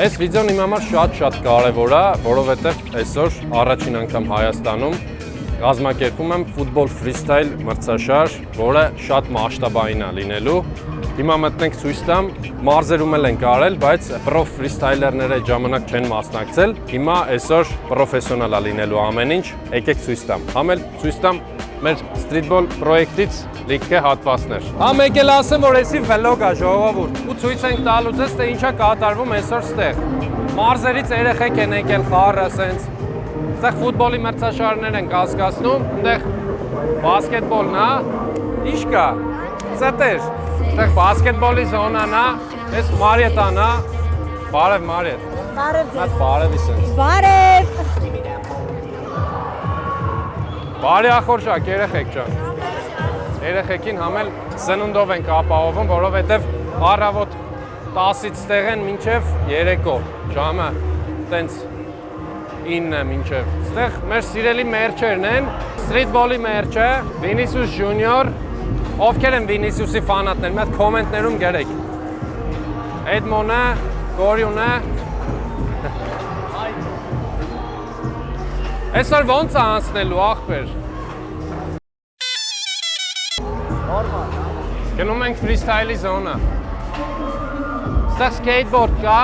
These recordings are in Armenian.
Այս վիդեոն իմ համար շատ կարևոր է, որովհետև այսօր առաջին անգամ Հայաստանում կազմակերպում եմ ֆուտբոլ ֆրիստայլ մրցաշար, որը շատ մասշտաբային է լինելու։ Հիմա մտնենք ցույց տամ, մարզերում էլ ենք արել, բայց պրո ֆրիստայլերները այդ ժամանակ չեն մասնակցել։ Հիմա այսօր պրոֆեսիոնալ է լինելու ամեն ինչ։ Եկեք ցույց տամ։ Համ էլ ցույց տամ մեր սթրիթբոլ պրոյեկտից լիքը հատվածներ։ Համ եկել ասեմ, որ էսի վլոգ է ժողովուրդ։ Ու ցույց ենք տալու ձեզ, թե ինչա կատարվում այսօր ստեղ։ Մարզերից երեխեք են եկել խառը սենց։ Այդտեղ ֆուտբոլի մրցաշարներ են կասկածնում, այնտեղ բասկետբոլն է։ Ինչ կա։ Ծտեր։ Այդտեղ բասկետբոլի զոնան է, այս Մարիետան է։ Բարև Մարիետ։ Բարև ձեզ։ Բարևի սենց։ Բարև։ Բարի ախորժակ, երեխեք ջան։ Երեխեքին համել սնունդով ենք ապահովում, որովհետև առավոտ 10-ից ստեղ են մինչև երեկո, ժամը տենց 9-ը մինչև։ Ստեղ մեր սիրելի մերչերն են, սթրիթբոլի մերչը, Վինիսիուս Ջունիոր, ովքեր են Վինիսիուսի ֆանատներ, մի հատ կոմենտներում գրեք։ Էդմոնը, Գորյունը։ Այսօր ոնց է անցնելու ախպեր։ Գնում ենք ֆրիստայլի զոնա։ Ստեղ սկեյթբորդ կա։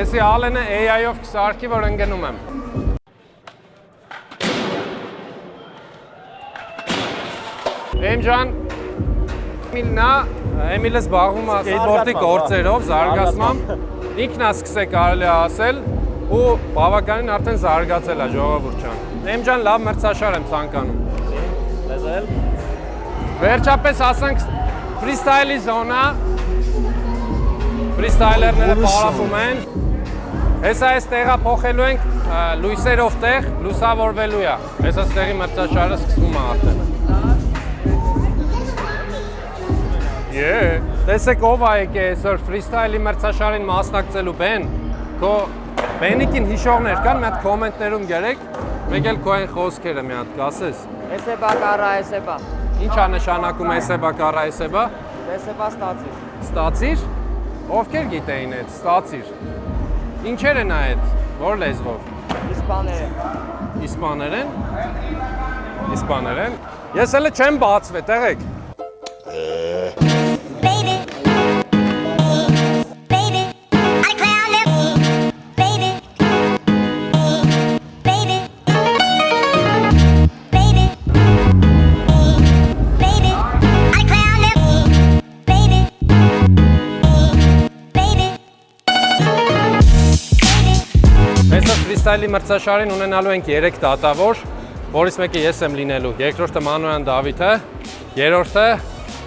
Էսի ալենը AI-ով կսարքի, որ ընգնում եմ։ Էմջան, Էմիլը զբաղվում է սկեյթբորդի գործերով, զարգացմամբ, ինքն է սկսել կարելի է ասել ու բավականին արդեն զարգացել է ժողովուրդ ջան։ Էմջան, լավ մրցաշար եմ ցանկանում։ Լեզել։ Վերջապես ասենք ֆրիստայլի զոնա, ֆրիստայլերները պարապում են։ Հեսա այս տեղը փոխելու ենք լույսերով տեղ, լուսավորվելու է։ Հեսա ստեղի մրցաշարը սկսվում է արդեն։ Տեսեք ով է եկե այսօր ֆրիստայլի մրցաշարին մասնակցելու Բեն, քո Բենիկին հիշողներ կան, մի հատ կոմենտներում գրեք, մեկ էլ քո այն խոսքերը մի հատ կասես։ Էսեբա կարա էսեբա։ Ինչ է նշանակում էսեբա կարա էսեբա։ Էսեբա ստացիր։ Ստացիր։ Ովքեր գիտեին այդ ստացիր։ Ինչեր են այդ, որ լեզվով։ Իսպաներեն։ Իսպաներեն։ Իսպաներեն։ Ես հələ չեմ բացվել, տեղեք։ Ֆրիստայլի մրցաշարին ունենալու ենք 3 դատավոր, որից մեկը ես եմ լինելու, երկրորդը Մանոյան Դավիթը, երրորդը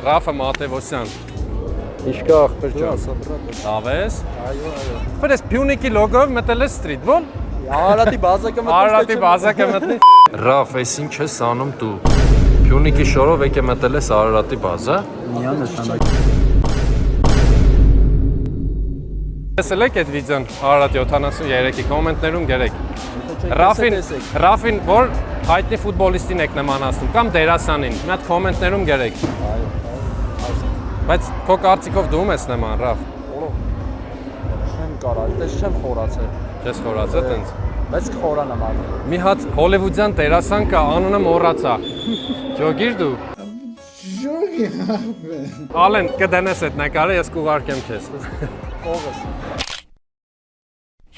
Ռաֆա Մատևոսյան։ Ինչ կա ախպեր ջան։ Լավ ես։ Այո։ Ախպեր ես Փյունիկի լոգոյով մտել ես սթրիթբոլ։ Արարատի բազակը մտնի։ Արարատի բազակը մտնի։ Ռաֆ, ես ինչ ես անում դու։ Փյունիկի շորով եկե մտել ես Արարատի բազա։ Միան նշանակ։ Տեսել եք այդ վիդեոն Արարատ 73-ի կոմենտներում գրեք։ Ռաֆին որ հայտնի ֆուտբոլիստին եք նմանացնում կամ դերասանին, մի հատ կոմենտներում գրեք։ Բայց քո կարծիքով դու ես նման Ռաֆ։ Չեմ կարա, այդպես չեմ խորացել։ Չես խորացել տենց։ Բայց կխորանամ արդեն։ Մի հատ հոլիվուդյան դերասան կա, անունը մոռացա։ Ջոգիր դու։ Ջոգի։ Ալեն, կդնես այդ նկարը, ես կուղարկեմ քեզ։ Ո՞վ ես։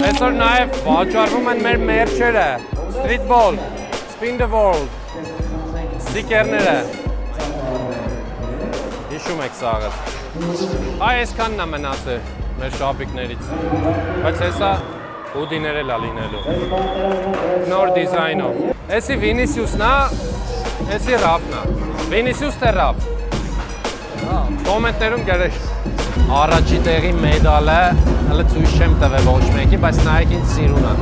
Այսօր նաև վաճառվում են մեր մերչերը, Streetball, Spin the World, ստիկերները։ Հիշում եք սաղը։ Այ այսքանն է մնացել մեր շապիկներից, բայց հեսա հուդիներ էլ է լինելու։ Նոր դիզայնով։ Էսի Վինիսիուսն է, էսի Ռաֆն է։ Վինիսիուս թե Ռաֆ։ Կոմենտներում գրեք։ Առաջի տեղի մեդալը հələ ցույց չեմ տվել ոչ մեկի, բայց նայեք ինձ սիրուն է։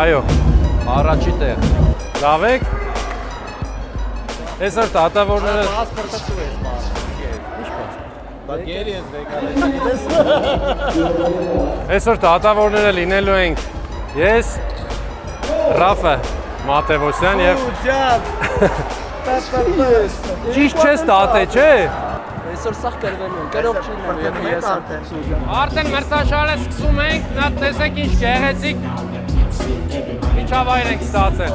Այո, առաջի տեղ։ Լավ եք։ Այսօր դատավորները Պասպորտը դու ես մարդ։ Ինչ պասպորտ։ Գերի ես վեգանես։ Այսօր դատավորները լինելու ենք ես, Ռաֆա Մատևոսյան եւ Ճիշտ չես դատե, չէ։ Այսօր սաղ կրվելու են, կրող չի լինում ես Արդեն մրցաշարը սկսում ենք, նա տեսեք ինչ գեղեցիկ միջավայր ենք ստացել։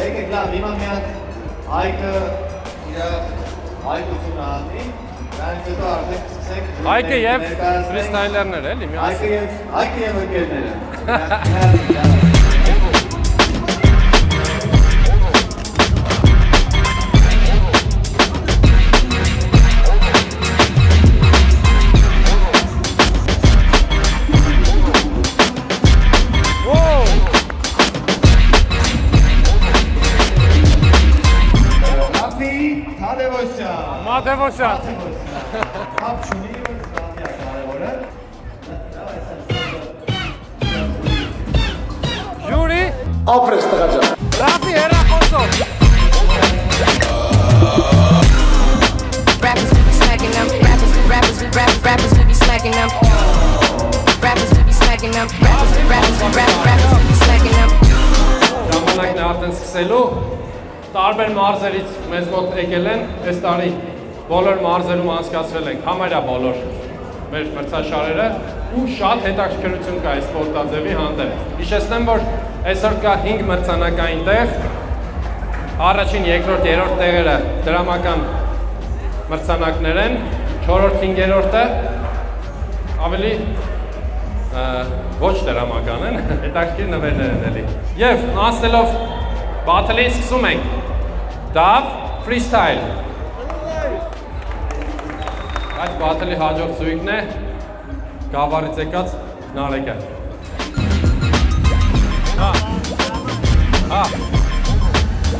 Եկեք լավ, հիմա միակ Հայկը իր հայկությունը հատի, դրանից հետո արդեն սկսենք Հայկը եւ ֆրիստայլերներ էլի միասին։ Հայկը եւ ընկերները։ Մատևոսյան։ Հապ չունի, ստանդիա կարևորը։ Ժուրի, Ապրես տղաճան։ Ռաֆի հեռախոսով։ Rappers we be smacking them. Rappers we be smacking them. Rappers we be smacking them. Rappers we be smacking them. Ժամանակն է արդեն սկսելու։ Տարբեր մարզերից մեզ մոտ եկել են, այս տարի բոլոր մարզերում անցկացրել ենք, համարյա բոլոր մեր մրցաշարերը ու շատ հետաքրքրություն կա այս սպորտաձևի հանդեպ։ Հիշեցնեմ, որ այսօր կա 5 մրցանակային տեղ, առաջին, երկրորդ, երրորդ տեղերը դրամական մրցանակներ են, 4-րդ, 5-րորդը ավելի ոչ դրամական են, հետաքրքիր նվերներ են էլի։ Եվ անցնելով բաթլին սկսում ենք, դավ, ֆրիստայլ։ Այդ բաթլի հաջող զույգն է գավառից եկած Նարեկը։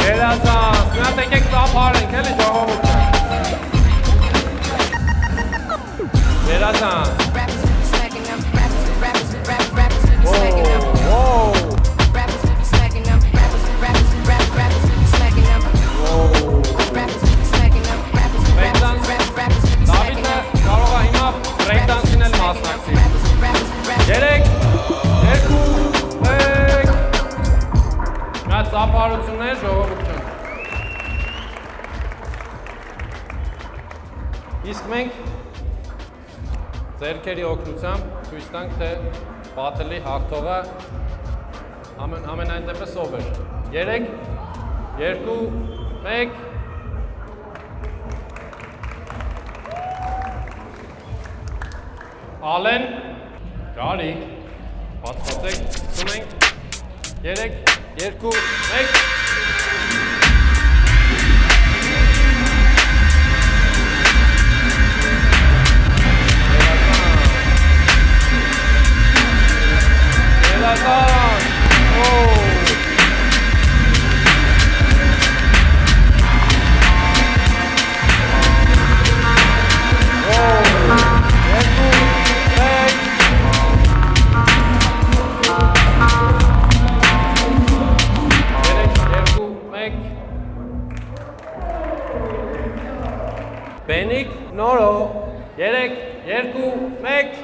Երազանց, մի հատ եկեք ծափարենք, էլի ժողովուրդը։ Երազանց։ Rappers we be smacking them. Rappers we be smacking them. Rappers we be smacking them. Rappers we be smacking them. Rappers we be smacking them. Rappers we be Դավիթը կարող է հիմա բրեյքդանսին էլ մասնակցի։ 3, 2, 1 Նա ծափարություններ ժողովուրդ չեն։ Իսկ մենք ձեռքերի օգնությամբ ցույց տանք, թե բաթլի հաղթողը ամենայն դեպս ով էր։ 3, 2, 1 Ալեն, Գարիկ, բացվածեք, սկսում ենք, 3, 2, 1 Երազան, Բենիկ, նորո, 3, 2, 1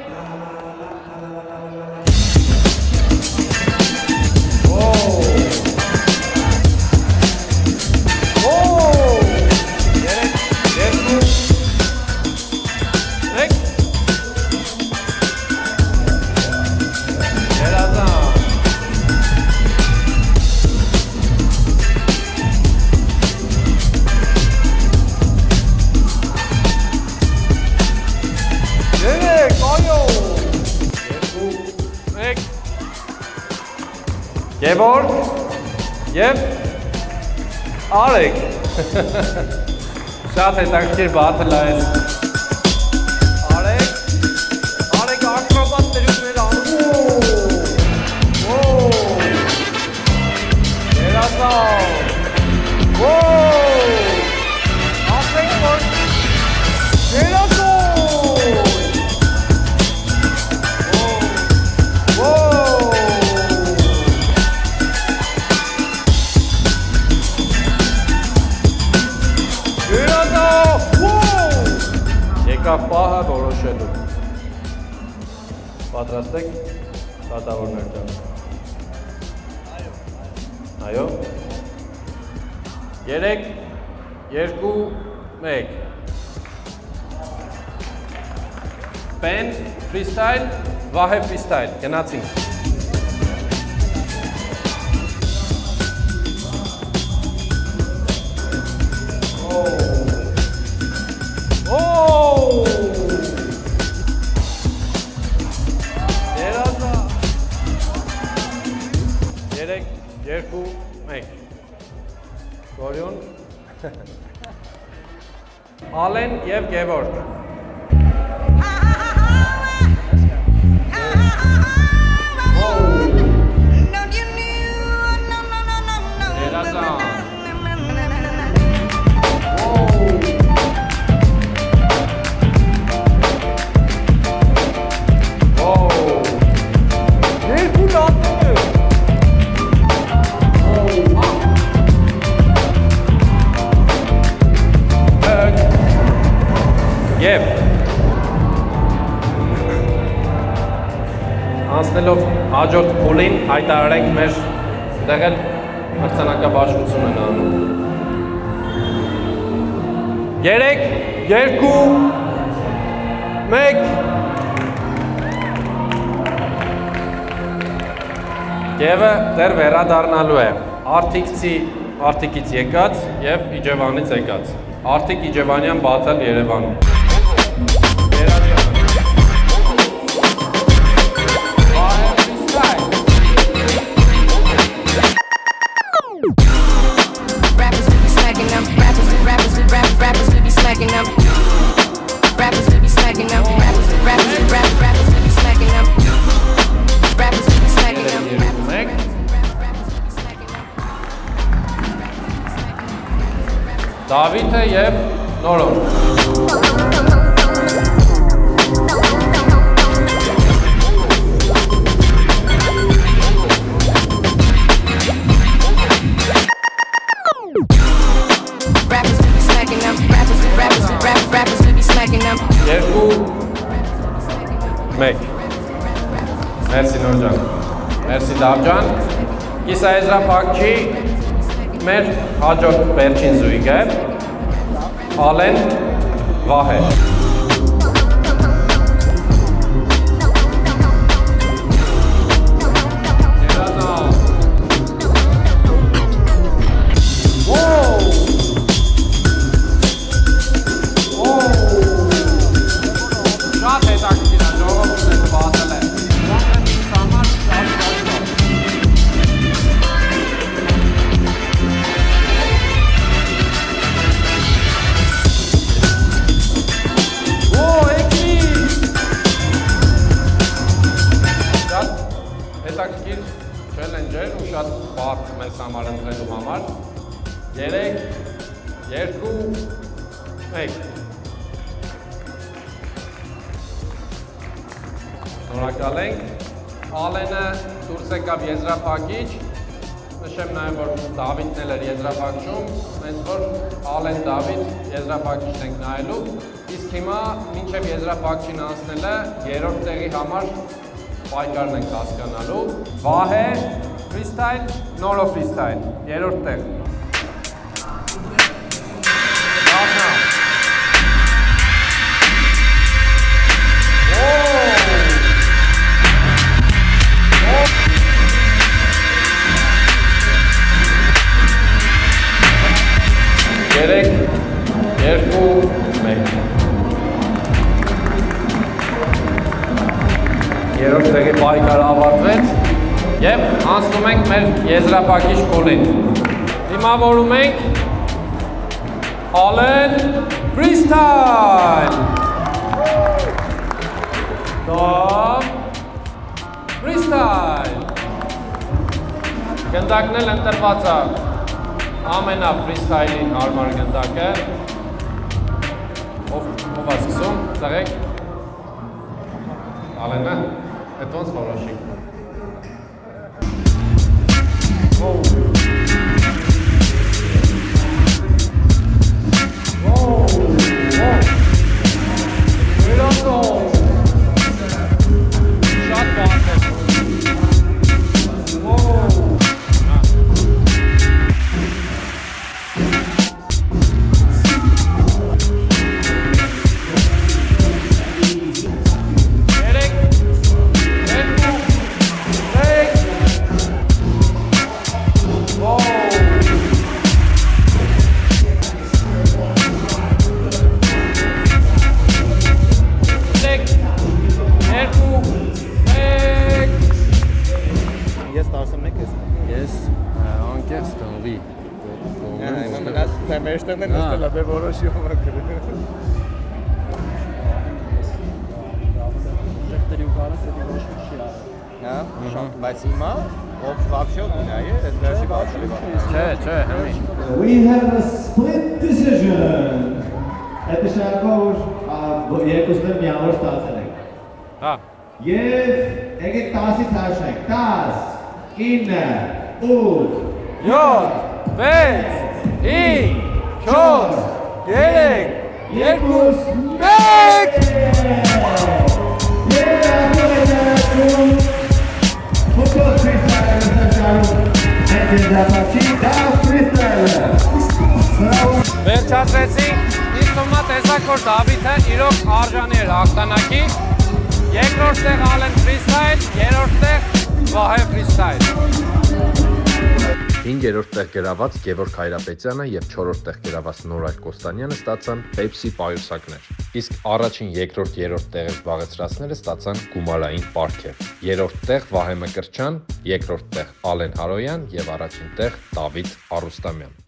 Գևորգ և Արեգ շատ հետաքրքիր բաթլ է այս Արեգ ակրոբատ տերյուններ անում Երազան ասենք որ Երազան Պատրաստ եք դատավորներ ջան։ Այո։ 3 2 1 Pen freestyle, Վահե freestyle, գնացինք։ Երազա։ 3 2 1 Գորյուն Ալեն եւ Գևորգ Եվ անցնելով հաջորդ փուլին հայտարարենք մեր դեղել մրցանակաբաշխություն են անում 3 2 1 Եվը դեռ վերադառնալու է Արթիկից եկած եւ Իջևանից եկած Արթիկ Իջևանյան բացել Երևանում Դավիթը եւ Նորոն Երկու մեկ Մերսի Նոր ջան Մերսի Դավ ջան Կիսաեզրափակչի մեր հաջորդ վերջին զույգը Ալեն Վահե հետաքրքիր չելենջեր ու շատ բարդ մեզ համար ընտրելու համար 3 2 1 Շնորհակալ ենք Ալենը դուրս եկավ եզրափակիչ նշեմ նաև որ Դավիթն էլ էր եզրափակչում հենց որ Ալեն Դավիթ եզրափակիչն ենք նայելու իսկ հիմա մինչև եզրափակչին անցնելը երրորդ տեղի համար պայքարն ենք հասկանալու Վահե freestyle, Նորո freestyle, երրորդ տեղ Դավնա Երեք, երկու, մեկ Երրորդ տեղի պայքարը ավարտվեց եւ անցնում ենք մեր եզրափակիչ փուլին։ Դիմավորում ենք Ալեն freestyle։ Դավ freestyle։ Գնդակն էլ ընտրված է ամենա freestyle-ին հարմար գնդակը։ Ով է սկսում, ծաղեք։ Ալենը, այդ ոնց որոշիկ։ մեջտեղն են նստել, դե որոշի ով է գրել։ Շեխտերի ու կարած էդի ոչ մի չի արել։ Հա, շատ, բայց հիմա ով вообще ունի, այս վերջի բացի։ Չէ, հեմի։ We have a split decision. Այդ շարքով երկուսն միավոր ստացել ենք։ Հա, Եվ եկեք 10-ից հաշվենք։ 10, 9, 8, 5, 4, 3, 2, 1 վերջացրեցինք։ Ինձ թվում է տեսակ, որ Դավիթը իրոք արժանի էր հաղթանակի։ Երկրորդ տեղ Ալեն ֆրիստայլ, երրորդ տեղ Վահե ֆրիստայլ։ 5-րդ տեղ գրաված Գևորգ Հայրապետյանը եւ 4-րդ տեղ գրաված Նորայր Կոստանյանը ստացան Pepsi պայուսակներ։ Իսկ առաջին, երկրորդ, երրորդ տեղեր զբաղեցրածները ստացան գումարային պարգև։ Երրորդ տեղ Վահե Մկրտչյան, երկրորդ տեղ Ալեն Հարոյան եւ առաջին տեղ Դավիթ Արուստամյան։